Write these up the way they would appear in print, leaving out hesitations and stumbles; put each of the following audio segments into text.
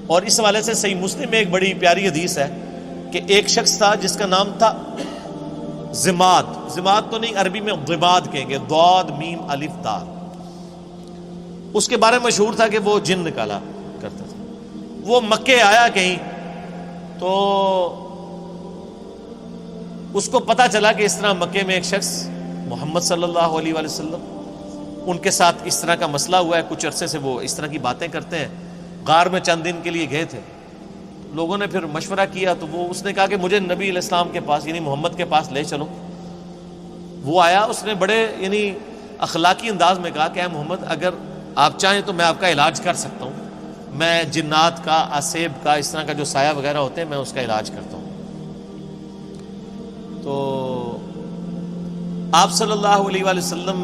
اور اس حوالے سے صحیح مسلم میں ایک بڑی پیاری حدیث ہے کہ ایک شخص تھا جس کا نام تھا ضماد. ضماد تو نہیں، عربی میں ضباد کہیں گے، ضاد میم الف دال. اس کے بارے میں مشہور تھا کہ وہ جن نکالا کرتا تھا. وہ مکے آیا کہیں تو اس کو پتا چلا کہ اس طرح مکے میں ایک شخص محمد صلی اللہ علیہ وآلہ وسلم ان کے ساتھ اس طرح کا مسئلہ ہوا ہے. کچھ عرصے سے وہ اس طرح کی باتیں کرتے ہیں. غار میں چند دن کے لیے گئے تھے. لوگوں نے پھر مشورہ کیا تو اس نے کہا کہ مجھے نبی علیہ السلام کے پاس یعنی محمد کے پاس لے چلو. وہ آیا، اس نے بڑے یعنی اخلاقی انداز میں کہا کہ اے محمد اگر آپ چاہیں تو میں آپ کا علاج کر سکتا ہوں. میں جنات کا، اسیب کا، اس طرح کا جو سایہ وغیرہ ہوتے ہیں میں اس کا علاج کرتا ہوں. تو آپ صلی اللہ علیہ وآلہ وسلم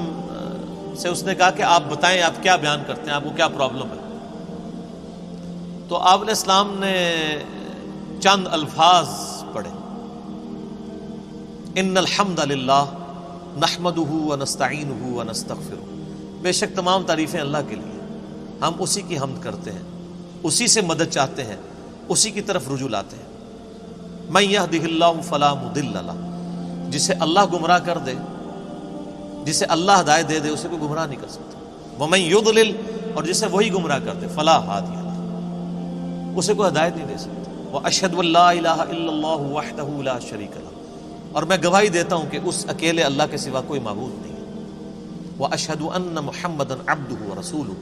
سے اس نے کہا کہ آپ بتائیں آپ کیا بیان کرتے ہیں، آپ کو کیا پرابلم ہے. تو آپ علیہ السلام نے چند الفاظ پڑھے، ان الحمد للہ نحمدہ ونستعینہ ونستغفرہ. بے شک تمام تعریفیں اللہ کے لیے، ہم اسی کی حمد کرتے ہیں، اسی سے مدد چاہتے ہیں، اسی کی طرف رجوع لاتے ہیں. من یہدہ اللہ فلا مضل لہ، جسے اللہ گمراہ کر دے، جسے اللہ ہدایت دے اسے کوئی گمراہ نہیں کر سکتا. ومن یضلل، اور جسے وہی گمراہ کر دے، فلا ہادی لہ، اسے کوئی ہدایت نہیں دے سکتا. واشہد ان لا الہ الا اللہ وحدہ لا شریک لہ، اور میں گواہی دیتا ہوں کہ اس اکیلے اللہ کے سوا کوئی معبود نہیں ہے. واشہد ان محمدا عبدہ ورسولہ،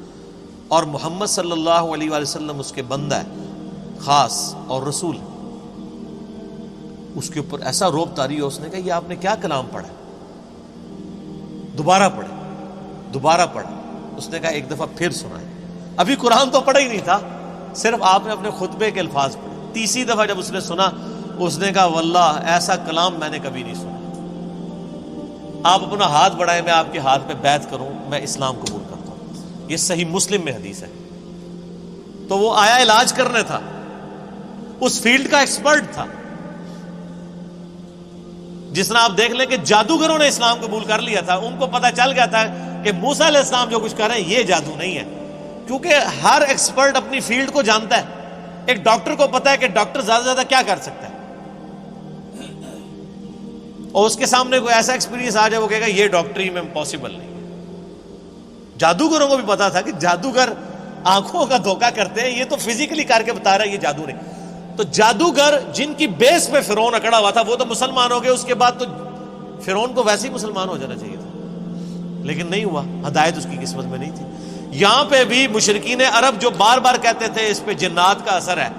اور محمد صلی اللہ علیہ وآلہ وسلم اس کے بندہ ہے خاص اور رسول ہے. اس کے اوپر ایسا روب طاری ہو، اس نے کہا یہ آپ نے کیا کلام پڑھا؟ دوبارہ پڑھے، دوبارہ پڑھا. اس نے کہا ایک دفعہ پھر سنائے. ابھی قرآن تو پڑھا ہی نہیں تھا، صرف آپ نے اپنے خطبے کے الفاظ پڑھے. تیسری دفعہ جب اس نے سنا، اس نے کہا واللہ ایسا کلام میں نے کبھی نہیں سنا. آپ اپنا ہاتھ بڑھائیں، میں آپ کے ہاتھ پہ بیعت کروں، میں اسلام قبول کرتا ہوں. یہ صحیح مسلم میں حدیث ہے. تو وہ آیا علاج کرنے تھا، اس فیلڈ کا ایکسپرٹ تھا. جس طرح آپ دیکھ لیں کہ جادوگروں نے اسلام قبول کر لیا تھا، ان کو پتہ چل گیا تھا کہ موسیٰ علیہ السلام جو کچھ کر رہے ہیں یہ جادو نہیں ہے، کیونکہ ہر ایکسپرٹ اپنی فیلڈ کو جانتا ہے. ایک ڈاکٹر کو پتا ہے کہ ڈاکٹر زیادہ سے زیادہ کیا کر سکتا ہے، اور اس کے سامنے کوئی ایسا ایکسپیرینس آ جائے وہ کہے گا یہ ڈاکٹری میں پاسبل نہیں. جادوگروں کو بھی پتا تھا کہ جادوگر آنکھوں کا دھوکہ کرتے ہیں، یہ تو فزیکلی کر کے بتا رہا ہے یہ جادو نہیں. تو جادوگر جن کی بیس پہ فرعون اکڑا ہوا تھا وہ تو مسلمان ہو گئے، اس کے بعد تو فرعون کو ویسے ہی مسلمان ہو جانا چاہیے تھا، لیکن نہیں ہوا، ہدایت اس کی قسمت میں نہیں تھی. یہاں پہ بھی مشرکین عرب جو بار بار کہتے تھے اس پہ جنات کا اثر ہے،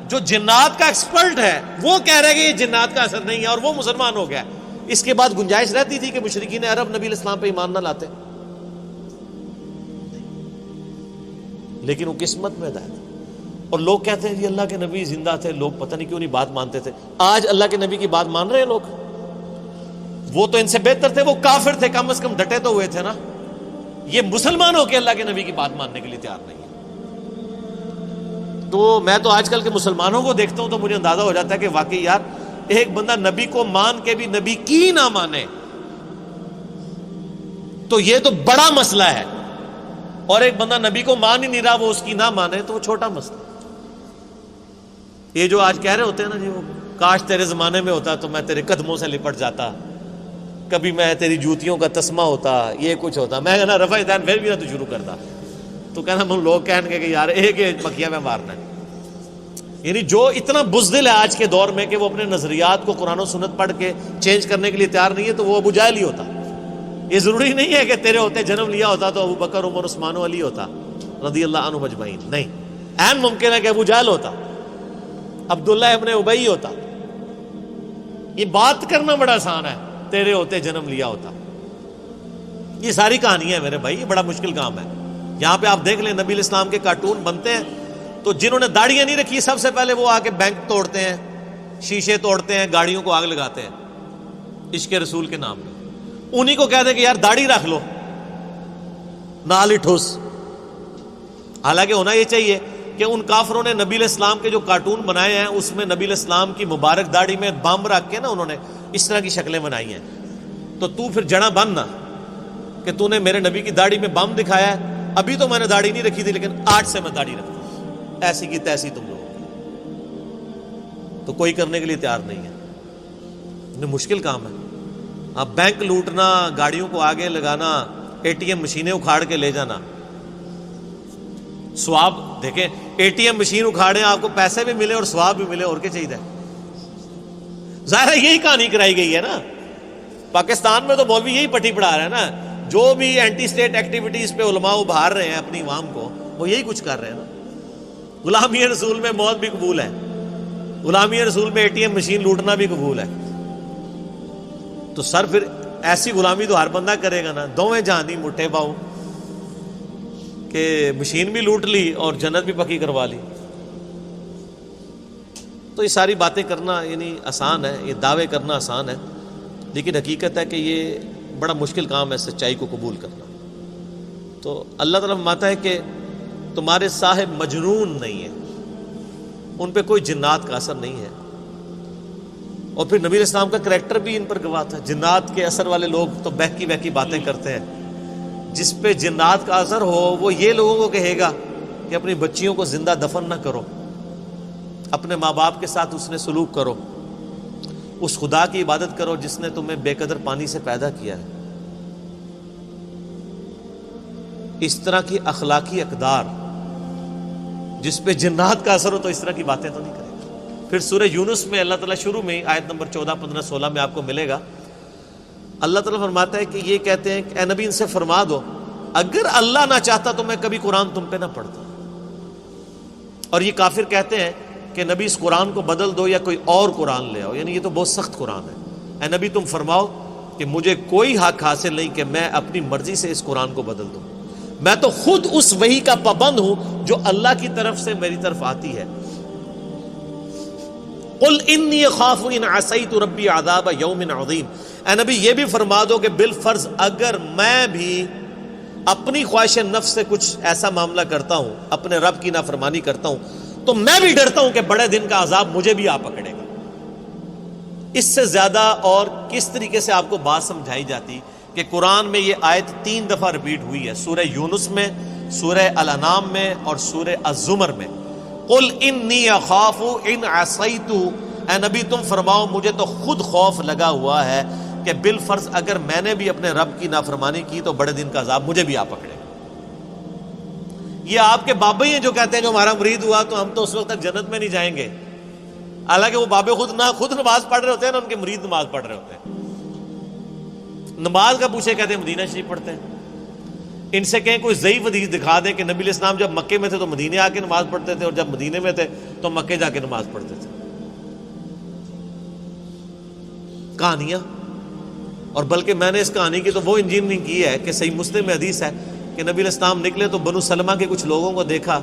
جو جنات کا ایکسپرٹ ہے وہ کہہ رہے کہ یہ جنات کا اثر نہیں ہے، اور وہ مسلمان ہو گیا. اس کے بعد گنجائش رہتی تھی کہ مشرکین عرب نبی علیہ السلام پہ ایمان نہ لاتے، لیکن وہ قسمت میں ہدایت. اور لوگ کہتے ہیں جی اللہ کے نبی زندہ تھے، لوگ پتہ نہیں کیوں نہیں بات مانتے تھے. آج اللہ کے نبی کی بات مان رہے ہیں لوگ. وہ تو ان سے بہتر تھے، وہ کافر تھے، کم از کم ڈٹے تو ہوئے تھے نا. یہ مسلمان ہو کے اللہ کے نبی کی بات ماننے کے لیے تیار نہیں ہے. تو میں تو آج کل کے مسلمانوں کو دیکھتا ہوں تو مجھے اندازہ ہو جاتا ہے کہ واقعی یار ایک بندہ نبی کو مان کے بھی نبی کی نہ مانے تو یہ تو بڑا مسئلہ ہے، اور ایک بندہ نبی کو مان ہی نہیں رہا وہ اس کی نہ مانے تو وہ چھوٹا مسئلہ. یہ جو آج کہہ رہے ہوتے ہیں نا جی وہ کاش تیرے زمانے میں ہوتا تو میں تیرے قدموں سے لپٹ جاتا، کبھی میں تیری جوتیوں کا تسمہ ہوتا، یہ کچھ ہوتا. میں کہنا رفع دین پھر بھی نہ تو شروع کرتا. تو کہنا من لوگ کہیں گے کہ یار ایک مکھیاں میں مارنا ہے. یعنی جو اتنا بزدل ہے آج کے دور میں کہ وہ اپنے نظریات کو قرآن و سنت پڑھ کے چینج کرنے کے لیے تیار نہیں ہے، تو وہ ابو جہل ہی ہوتا. یہ ضروری نہیں ہے کہ تیرے ہوتے جنم لیا ہوتا تو ابو بکر عمر عثمان و علی ہوتا رضی اللہ عنہ مجمعین. نہیں، عین ممکن ہے کہ ابو جہل ہوتا، عبداللہ ابن ابی ہوتا. یہ بات کرنا بڑا آسان ہے، تیرے ہوتے جنم لیا ہوتا. یہ ساری کہانی ہے میرے بھائی، یہ بڑا مشکل کام ہے. یہاں پہ آپ دیکھ لیں نبی علیہ السلام کے کارٹون بنتے ہیں تو جنہوں نے داڑیاں نہیں رکھی سب سے پہلے وہ آ کے بینک توڑتے ہیں، شیشے توڑتے ہیں، گاڑیوں کو آگ لگاتے ہیں عشق رسول کے نام میں. انہی کو کہہ دیں کہ یار داڑھی رکھ لو، نال ہی ٹھوس. حالانکہ ہونا یہ چاہیے کہ ان کافروں نے نبی علیہ السلام کے جو کارٹون بنائے ہیں اس میں نبی علیہ السلام کی مبارک داڑھی میں بم رکھ کے نا انہوں نے اس طرح کی شکلیں بنائی ہیں. تو پھر جڑا بننا کہ تو نے میرے نبی کی داڑھی میں بم دکھایا ہے. ابھی تو میں نے داڑھی نہیں رکھی تھی لیکن آج سے میں داڑھی رکھتا ہوں. ایسی کی تیسی تم لوگوں کی، تو کوئی کرنے کے لیے تیار نہیں ہے. مشکل کام ہے. اب بینک لوٹنا، گاڑیوں کو آگے لگانا، ATM مشینیں اکھاڑ کے لے جانا، ثواب دیکھیں. ATM مشین اکھاڑیں، آپ کو پیسے بھی ملے اور ثواب بھی ملے، اور کیا چاہیے. ظاہر ہے یہی کہانی کرائی گئی ہے نا. پاکستان میں تو مولوی یہی پٹی پڑھا رہا ہے نا. جو بھی اینٹی اسٹیٹ ایکٹیویٹیز پہ علماء ابھار رہے ہیں اپنی عوام کو، وہ یہی کچھ کر رہے ہیں نا. غلامی رسول میں موت بھی قبول ہے، غلامی رسول میں ATM مشین لوٹنا بھی قبول ہے. تو سر پھر ایسی غلامی تو ہر بندہ کرے گا نا. دوویں جہان دی مٹھے پاؤ کہ مشین بھی لوٹ لی اور جنت بھی پکی کروا لی. تو یہ ساری باتیں کرنا یعنی آسان ہے، یہ دعوے کرنا آسان ہے، لیکن حقیقت ہے کہ یہ بڑا مشکل کام ہے سچائی کو قبول کرنا. تو اللہ تعالیٰ فرماتا ہے کہ تمہارے صاحب مجنون نہیں ہیں، ان پہ کوئی جنات کا اثر نہیں ہے. اور پھر نبی علیہ السلام کا کریکٹر بھی ان پر گواہ تھا. جنات کے اثر والے لوگ تو بہکی بہکی باتیں کرتے ہیں. جس پہ جنات کا اثر ہو وہ یہ لوگوں کو کہے گا کہ اپنی بچیوں کو زندہ دفن نہ کرو، اپنے ماں باپ کے ساتھ اس نے سلوک کرو، اس خدا کی عبادت کرو جس نے تمہیں بے قدر پانی سے پیدا کیا ہے. اس طرح کی اخلاقی اقدار جس پہ جنات کا اثر ہو تو اس طرح کی باتیں تو نہیں کرے گا. پھر سورہ یونس میں اللہ تعالیٰ شروع میں آیت نمبر 14، 15، 16 میں آپ کو ملے گا. اللہ تعالیٰ فرماتا ہے کہ یہ کہتے ہیں کہ اے نبی ان سے فرما دو اگر اللہ نہ چاہتا تو میں کبھی قرآن تم پہ نہ پڑھتا. اور یہ کافر کہتے ہیں کہ نبی اس قرآن کو بدل دو یا کوئی اور قرآن لے آؤ، یعنی یہ تو بہت سخت قرآن ہے. اے نبی تم فرماؤ کہ مجھے کوئی حق حاصل نہیں کہ میں اپنی مرضی سے اس قرآن کو بدل دوں. میں تو خود اس وحی کا پابند ہوں جو اللہ کی طرف سے میری طرف آتی ہے. قل انی اخاف ان عصیت ربی عذاب یوم عظیم. اے نبی یہ بھی فرما دو کہ بالفرض اگر میں بھی اپنی خواہش نفس سے کچھ ایسا معاملہ کرتا ہوں، اپنے رب کی نافرمانی کرتا ہوں، تو میں بھی ڈرتا ہوں کہ بڑے دن کا عذاب مجھے بھی آ پکڑے گا. اس سے زیادہ اور کس طریقے سے آپ کو بات سمجھائی جاتی کہ قرآن میں یہ آیت 3 دفعہ ریپیٹ ہوئی ہے، سورہ یونس میں، سورہ الانعام میں اور سورہ الزمر میں. قل انی اخاف ان عصیت. اے نبی تم فرماؤ مجھے تو خود خوف لگا ہوا ہے کہ بالفرض اگر میں نے بھی اپنے رب کی نافرمانی کی تو بڑے دن کا عذاب مجھے بھی آ پکڑے. یہ آپ کے بابے ہیں جو کہتے ہیں جو ہمارا مرید ہوا تو ہم تو اس وقت تک جنت میں نہیں جائیں گے، حالانکہ وہ بابے خود نماز پڑھ رہے ہوتے ہیں نا، ان کے مرید نماز پڑھ رہے ہوتے ہیں. نماز کا پوچھے کہتے ہیں مدینہ شریف پڑھتے ہیں. ان سے کہیں کوئی ضعیف حدیث دکھا دیں کہ نبی علیہ السلام جب مکے میں تھے تو مدینے آ کے نماز پڑھتے تھے اور جب مدینے میں تھے تو مکے جا کے نماز پڑھتے تھے. کہانیاں. اور بلکہ میں نے اس کہانی کی تو وہ انجینئرنگ کی ہے کہ صحیح مسلم میں حدیث ہے کہ نبی علیہ السلام نکلے تو بنو سلمہ کے کچھ لوگوں کو دیکھا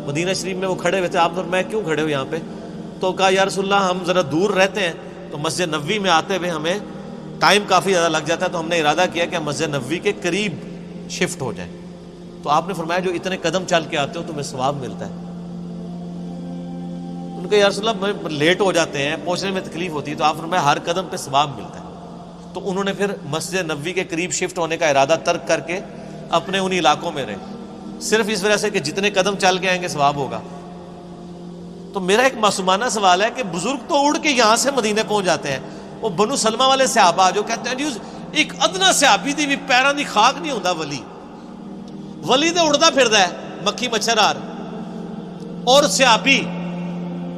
مدینہ شریف میں، وہ کھڑے ہوئے تھے. آپ فرمایا کیوں کھڑے ہو یہاں پہ؟ تو کہا یا رسول اللہ ہم ذرا دور رہتے ہیں تو مسجد نبوی میں آتے ہوئے ہمیں ٹائم کافی زیادہ لگ جاتا ہے، تو ہم نے ارادہ کیا کہ ہم مسجد نبوی کے قریب شفٹ ہو جائیں. تو آپ نے فرمایا جو اتنے قدم چل کے آتے ہو تمہیں ثواب ملتا ہے. ان کا یا رسول اللہ لیٹ ہو جاتے ہیں، پہنچنے میں تکلیف ہوتی ہے. تو آپ فرمایا ہر قدم پہ ثواب ملتا ہے. تو انہوں نے پھر مسجد نبوی کے قریب شفٹ ہونے کا ارادہ ترک کر کے اپنے انہی علاقوں میں رہے، صرف اس وجہ سے کہ جتنے قدم چل کے آئیں گے ثواب ہوگا. تو میرا ایک معصومانہ سوال ہے کہ بزرگ تو اڑ کے یہاں سے مدینے پہنچ جاتے ہیں، وہ بنو سلمہ والے صحابہ جو کہتے ہیں ایک ادنا صحابی دی بھی پیروں دی خاک نہیں ہوتا، ولی تو اڑتا پھردا ہے مکھی مچھر آر، اور صحابی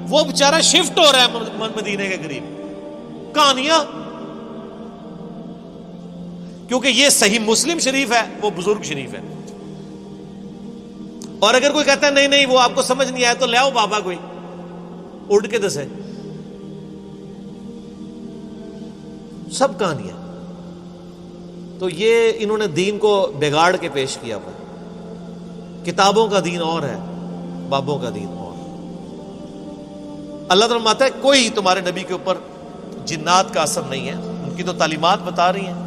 وہ بیچارہ شفٹ ہو رہا ہے مدینے کے قریب. کہانیاں. کیونکہ یہ صحیح مسلم شریف ہے، وہ بزرگ شریف ہے. اور اگر کوئی کہتا ہے نہیں نہیں وہ آپ کو سمجھ نہیں آیا تو لے آؤ بابا کوئی اڑ کے دسے. سب کہانیاں. تو یہ انہوں نے دین کو بگاڑ کے پیش کیا ہوا. کتابوں کا دین اور ہے، بابوں کا دین اور. اللہ تعالیٰ فرماتا ہے کوئی تمہارے نبی کے اوپر جنات کا اثر نہیں ہے، ان کی تو تعلیمات بتا رہی ہیں.